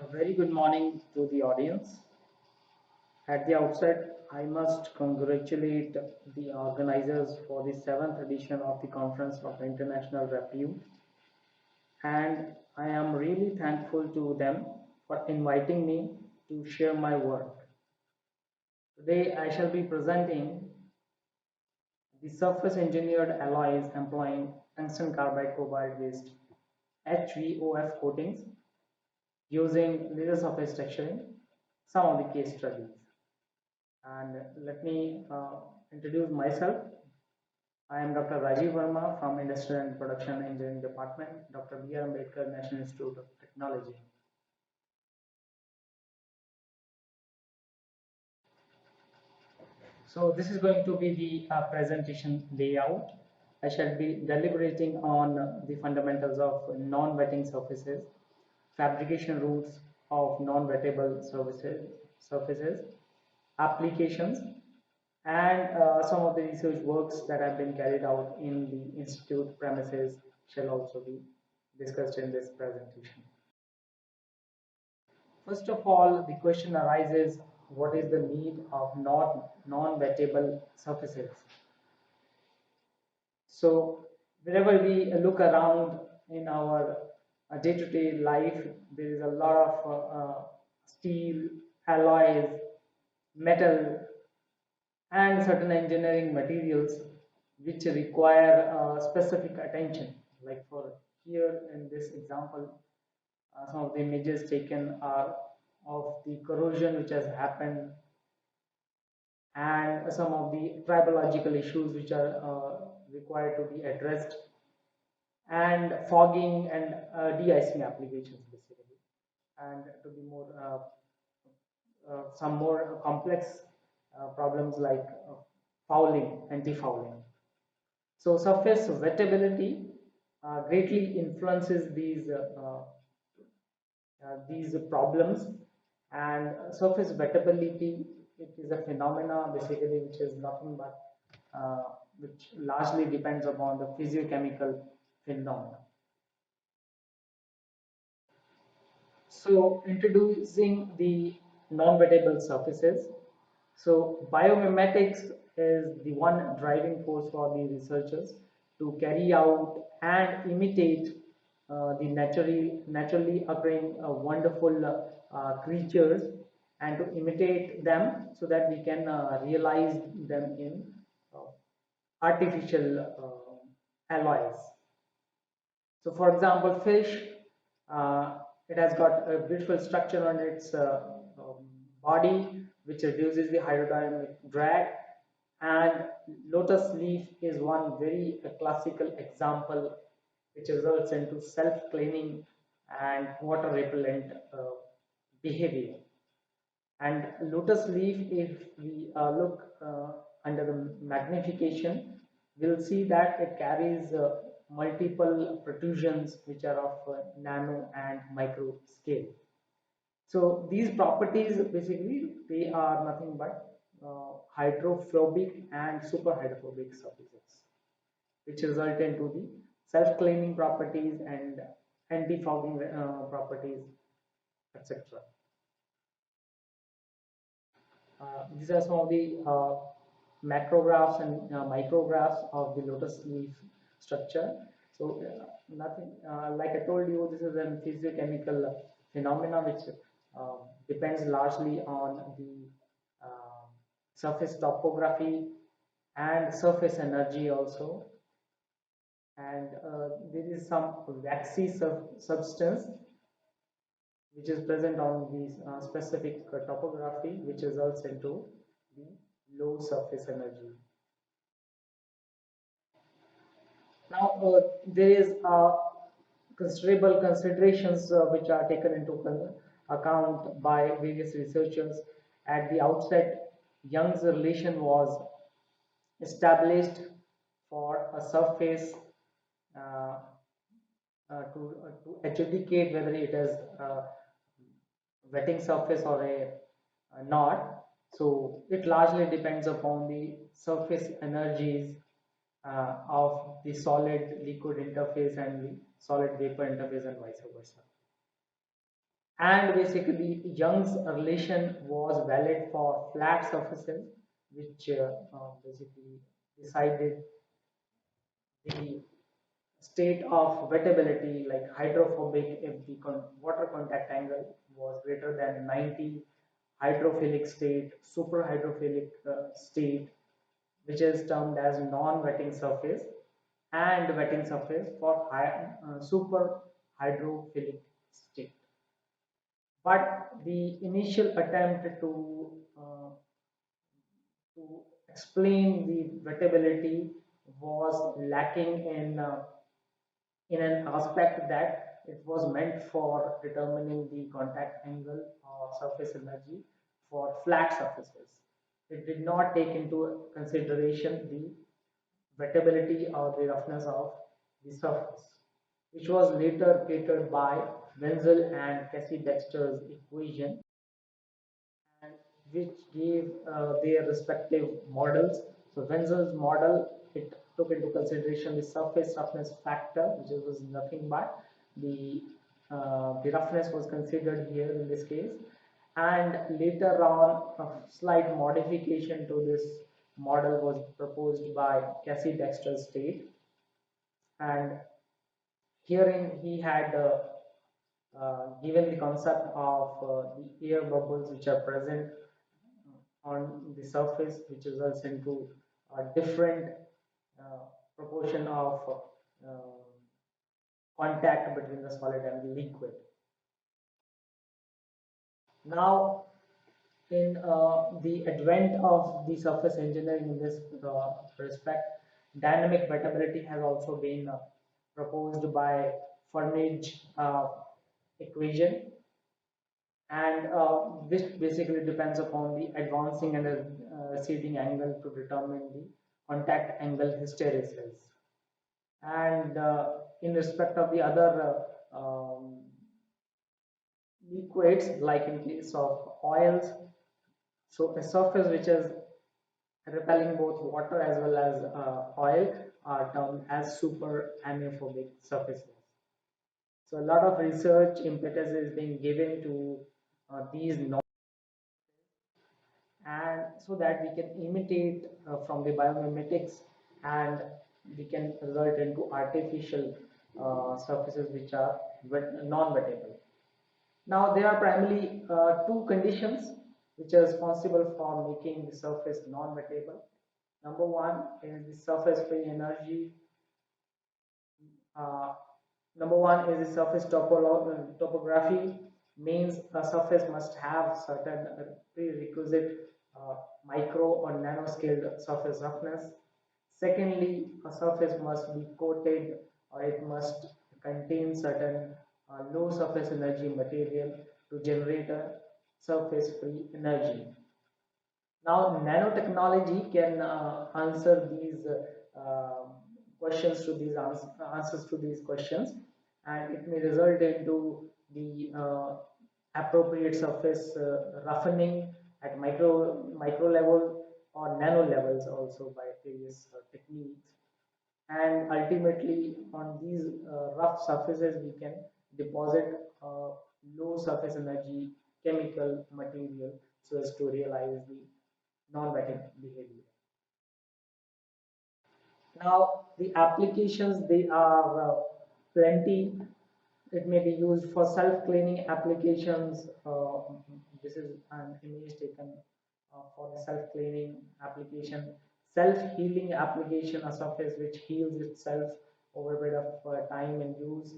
A very good morning to the audience. At the outset, I must congratulate the organizers for the 7th edition of the Conference of International Repute, and I am really thankful to them for inviting me to share my work. Today, I shall be presenting the surface engineered alloys employing tungsten carbide cobalt based HVOF coatings using laser surface texturing, some of the case studies. And let me introduce myself. I am Dr. Rajeev Verma from Industrial and Production Engineering Department, Dr. B.R. Ambedkar National Institute of Technology. So this is going to be the presentation layout. I shall be deliberating on the fundamentals of non-wetting surfaces, fabrication routes of non-wettable surfaces, applications, and some of the research works that have been carried out in the institute premises shall also be discussed in this presentation. First of all, the question arises, what is the need of non-wettable surfaces? So wherever we look around in our day-to-day life, there is a lot of steel, alloys, metal, and certain engineering materials which require specific attention. Like for here in this example, some of the images taken are of the corrosion which has happened and some of the tribological issues which are required to be addressed, and fogging and de-icing applications basically, and to be more some more complex problems like fouling, anti-fouling. So surface wettability greatly influences these problems, and surface wettability, it is a phenomena basically which is nothing but which largely depends upon the physiochemical phenomena. So introducing the non-wettable surfaces. So biomimetics is the one driving force for the researchers to carry out and imitate the naturally occurring wonderful creatures, and to imitate them so that we can realize them in artificial alloys. So for example, fish, it has got a beautiful structure on its body which reduces the hydrodynamic drag, and lotus leaf is one very classical example which results into self-cleaning and water repellent behavior. And lotus leaf, if we look under the magnification, we'll see that it carries multiple protrusions which are of nano and micro scale. So these properties basically, they are nothing but hydrophobic and superhydrophobic surfaces, which result into the self-cleaning properties and anti-fogging properties, etc. These are some of the macrographs and micrographs of the lotus leaf structure. So nothing like I told you, this is a physiochemical phenomena which depends largely on the surface topography and surface energy also, and there is some waxy substance which is present on the specific topography, which results into the low surface energy. Now there is considerable considerations which are taken into account by various researchers. At the outset, Young's relation was established for a surface to adjudicate whether it is a wetting surface or a not. So it largely depends upon the surface energies of the solid liquid interface and the solid vapor interface, and vice versa. And basically Young's relation was valid for flat surfaces, which basically decided the state of wettability, like hydrophobic if the water contact angle was greater than 90, hydrophilic state, superhydrophilic state, which is termed as non-wetting surface, and wetting surface for super hydrophilic state. But the initial attempt to explain the wettability was lacking in an aspect that it was meant for determining the contact angle or surface energy for flat surfaces. It did not take into consideration the wettability or the roughness of the surface, which was later catered by Wenzel and Cassie-Dexter's equation, and which gave their respective models. So Wenzel's model, it took into consideration the surface roughness factor, which was nothing but the roughness was considered here in this case, and later on a slight modification to this model was proposed by Cassie-Dexter's state, and herein he had given the concept of the air bubbles which are present on the surface, which results into a different uh, proportion of contact between the solid and the liquid. Now, in the advent of the surface engineering in this respect, dynamic wettability has also been proposed by Furnage equation, and this basically depends upon the advancing and receding angle to determine the contact angle hysteresis. And in respect of the other liquids, like in case of oils, so a surface which is repelling both water as well as oil are termed as super amorphic surfaces. So a lot of research impetus is being given to these, and so that we can imitate from the biomimetics, and we can result into artificial surfaces which are non-wettable. Now there are primarily two conditions which are responsible for making the surface non-wettable. Number one is the surface free energy. uh, Number one is the surface topography, means a surface must have certain prerequisite micro or nanoscale surface roughness. Secondly, a surface must be coated, or it must contain certain low surface energy material to generate a surface free energy. Now, nanotechnology can answer these questions to these answers to these questions, and it may result into the appropriate surface roughening at micro level or nano levels also by various techniques. And ultimately, on these rough surfaces, we can deposit low surface energy chemical material so as to realize the non-wetting behavior. Now, the applications, they are plenty. It may be used for self-cleaning applications. This is an image taken for the self-cleaning application. Self-healing application, a surface which heals itself over a period of time and use.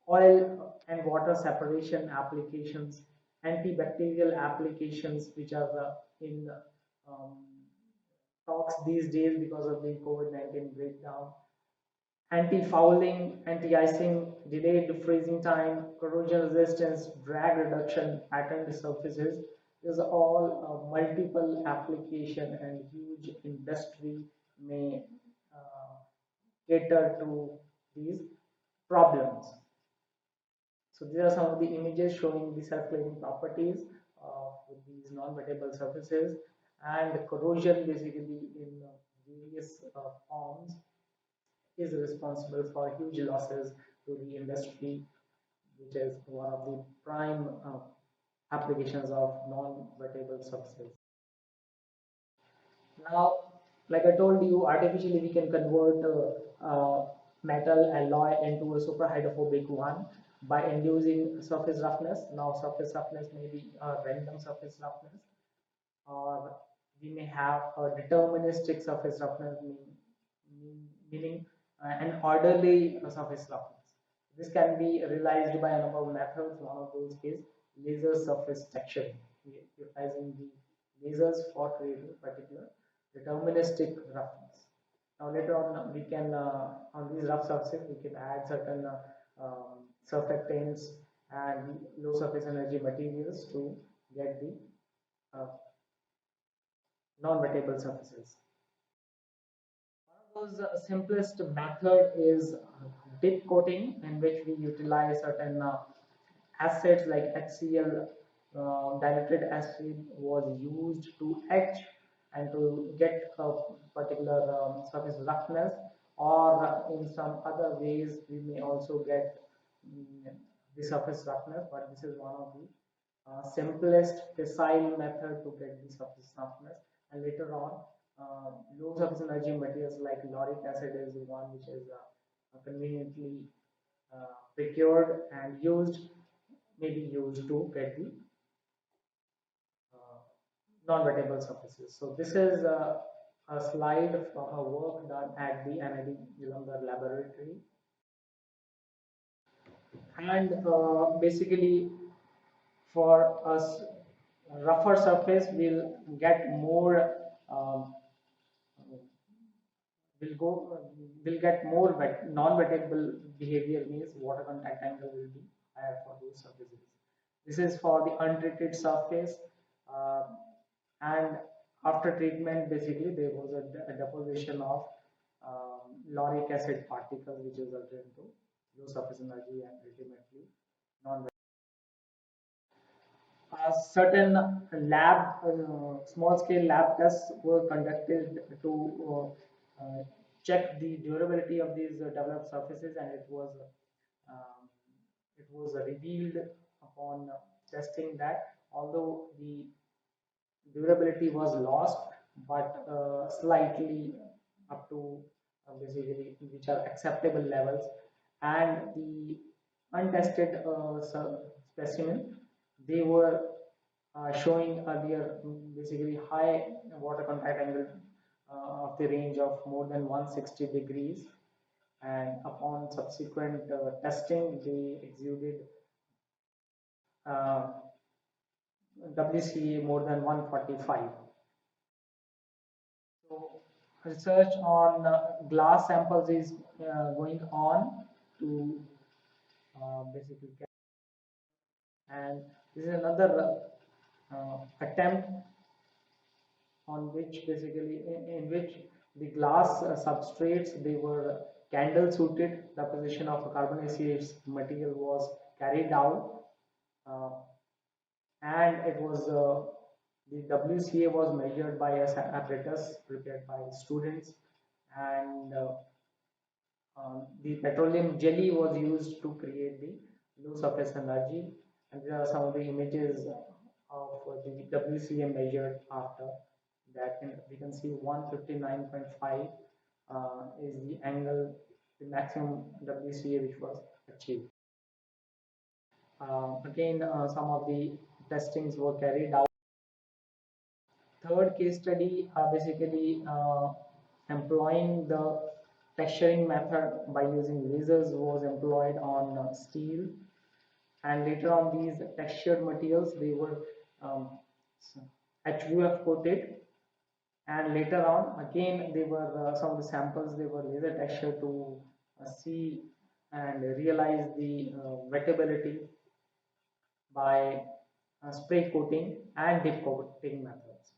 Oil and water separation applications. Antibacterial applications, which are in um, talks these days because of the COVID-19 breakdown. Anti-fouling, anti-icing, delayed freezing time, corrosion resistance, drag reduction, patterned surfaces. These are all multiple application, and huge industry may cater to these problems. So these are some of the images showing the self-cleaning properties with these non-wettable surfaces, and corrosion basically in various forms is responsible for huge losses to the industry, which is one of the prime applications of non-wettable surfaces. Now, like I told you, artificially we can convert metal alloy into a superhydrophobic one by inducing surface roughness. Now, surface roughness may be a random surface roughness, or we may have a deterministic surface roughness, meaning an orderly surface roughness. This can be realized by a number of methods. One of those is laser surface texturing, utilizing the lasers for creating particular deterministic roughness. Now later on we can on these rough surfaces we can add certain surfactants and low surface energy materials to get the uh, non-wettable surfaces. One of those simplest method is dip coating, in which we utilize certain acids like HCl. Diluted acid was used to etch and to get a particular surface roughness, or in some other ways we may also get the surface roughness, but this is one of the simplest facile method to get the surface roughness. And later on, low surface energy materials like lauric acid is the one which is conveniently procured and used, maybe used to get the uh, non-wettable surfaces. So this is a slide from a work done at the NID Jalandhar laboratory, and basically for us rougher surface will get more um, will get more non-wettable behavior, means water contact angle will be higher for those surfaces. This is for the untreated surface, uh, and after treatment basically there was a deposition of lauric acid particles which resulted into low surface energy and ultimately non certain lab small scale lab tests were conducted to check the durability of these developed surfaces, and um, it was revealed upon testing that although the durability was lost, but slightly up to basically which are acceptable levels, and the untested specimen, they were showing earlier basically high water contact angle of the range of more than 160 degrees, and upon subsequent testing they exuded uh, WCA more than 145. So research on glass samples is going on to basically get, and this is another attempt on which basically in which the glass substrates, they were candle suited. The position of a carbonaceous material was carried out, uh, and it was the WCA was measured by a apparatus prepared by students, and the petroleum jelly was used to create the low surface energy, and these are some of the images of the WCA measured after that. We can see 159.5 is the angle, the maximum WCA which was achieved. Again, some of the testings were carried out. Third case study, basically employing the texturing method by using lasers was employed on steel, and later on these textured materials, they were um, HUF coated, and later on again they were some of the samples, they were laser textured to see and realize the wettability by spray coating and dip coating methods.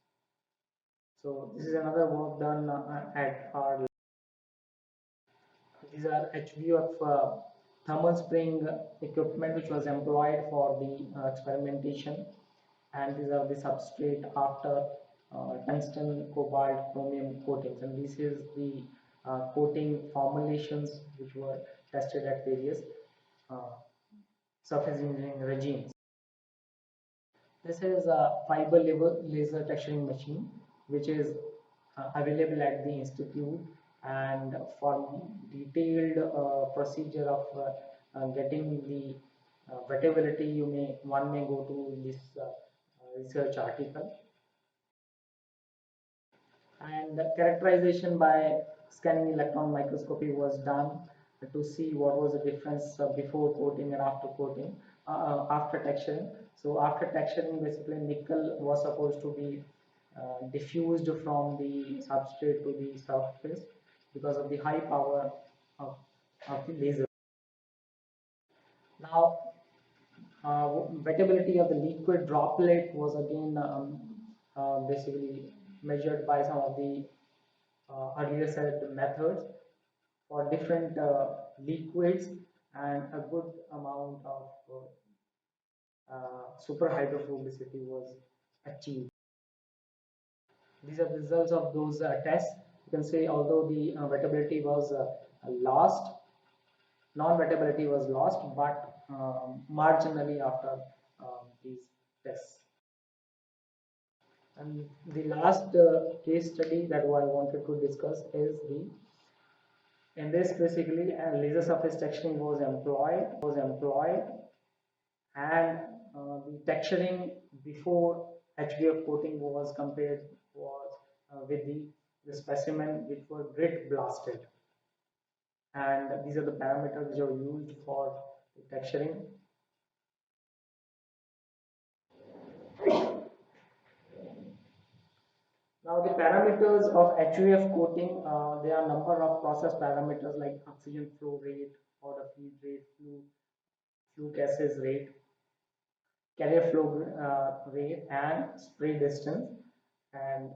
So this is another work done at our. These are HVF thermal spring equipment which was employed for the experimentation, and these are the substrate after tungsten, cobalt, chromium coatings, and this is the coating formulations which were tested at various uh, surface engineering regimes. This is a fiber level laser texturing machine, which is available at the institute, and for detailed procedure of getting the wettability, one may go to this research article. And the characterization by scanning electron microscopy was done to see what was the difference before coating and after coating, after texturing. So after texturing, basically nickel was supposed to be diffused from the substrate to the surface because of the high power of, of the laser. Now, wettability of the liquid droplet was again basically measured by some of the earlier said methods for different liquids, and a good amount of superhydrophobicity was achieved. These are the results of those tests. You can say although the wettability was lost, non-wettability was lost, but marginally after these tests. And the last case study that I wanted to discuss is the, in this basically laser surface texturing was employed, and the texturing before HDF coating was compared was with the specimen which were grit blasted, and these are the parameters which are used for the texturing. Now the parameters of HUF coating, there are number of process parameters like oxygen flow rate, powder feed rate, flue gases rate, carrier flow rate, and spray distance. And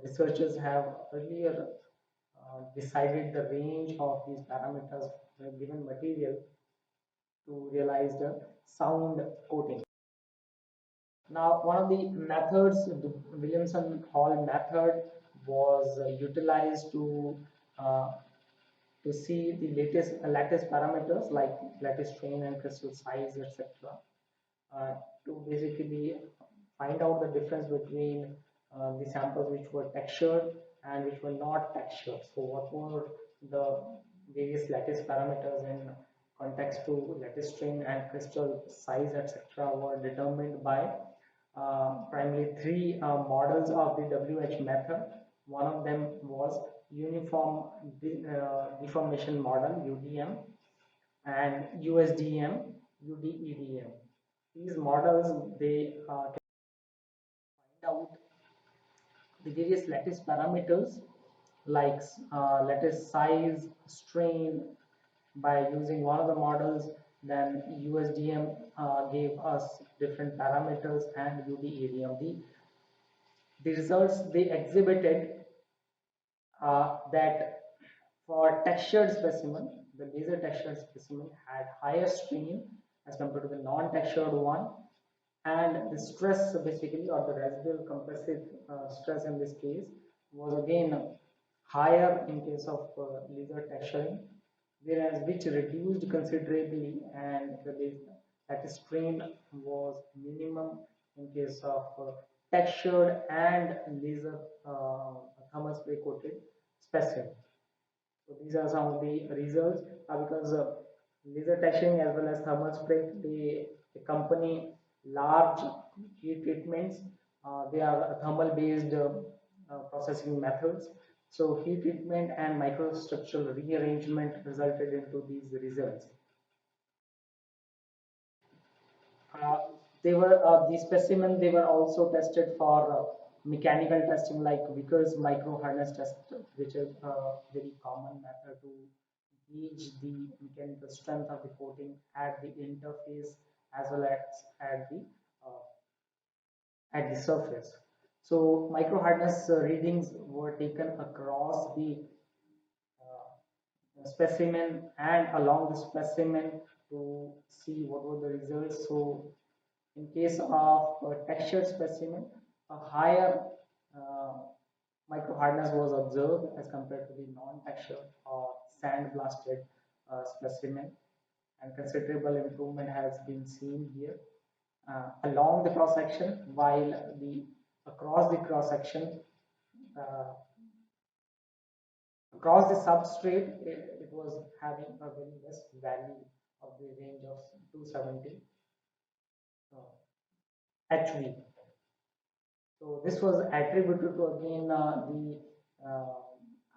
researchers have earlier decided the range of these parameters given material to realize the sound coating. Now, one of the methods, the Williamson-Hall method, was utilized uh, to see the lattice parameters like lattice strain and crystal size, etc. To basically find out the difference between the samples which were textured and which were not textured. So, what were the various lattice parameters in context to lattice strain and crystal size, etc., were determined by primarily three models of the WH method. One of them was Uniform Deformation Model, UDM, and USDM, UDEDM. These models, they find out the various lattice parameters like lattice size, strain by using one of the models. Then USDM gave us different parameters, and UDEDM. The results they exhibited that for textured specimen, the laser textured specimen had higher strain as compared to the non-textured one, and the stress basically, or the residual compressive stress in this case, was again higher in case of laser texturing, whereas which reduced considerably, and that strain was minimum in case of textured and laser thermal spray coated specimen. So these are some of the results because laser texturing as well as thermal spray, they accompany large heat treatments. They are thermal based processing methods. So heat treatment and microstructural rearrangement resulted into these results. Uh, these specimens, they were also tested for mechanical testing like Vickers micro harness test, which is a very common method to gauge the mechanical strength of the coating at the interface as well as at the surface. So micro hardness readings were taken across the specimen and along the specimen to see what were the results. So in case of textured specimen, a higher uh, micro hardness was observed as compared to the non-textured or sand blasted specimen, and considerable improvement has been seen here. along the cross section, while across the cross section, uh, across the substrate, it was having a very less value of the range of 270 HV. So this was attributed to again the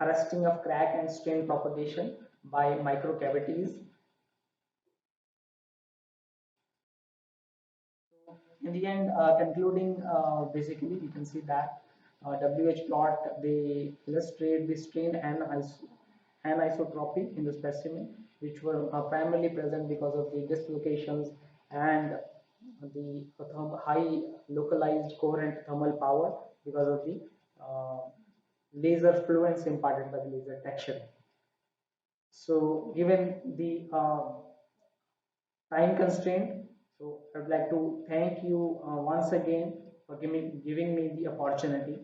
arresting of crack and strain propagation by microcavities. In the end, concluding, basically, you can see that WH plot, they illustrate the strain and anisotropy in the specimen, which were primarily present because of the dislocations and the high localized coherent thermal power because of the laser fluence imparted by the laser detection. So, given the time constraint, so I would like to thank you once again for giving me the opportunity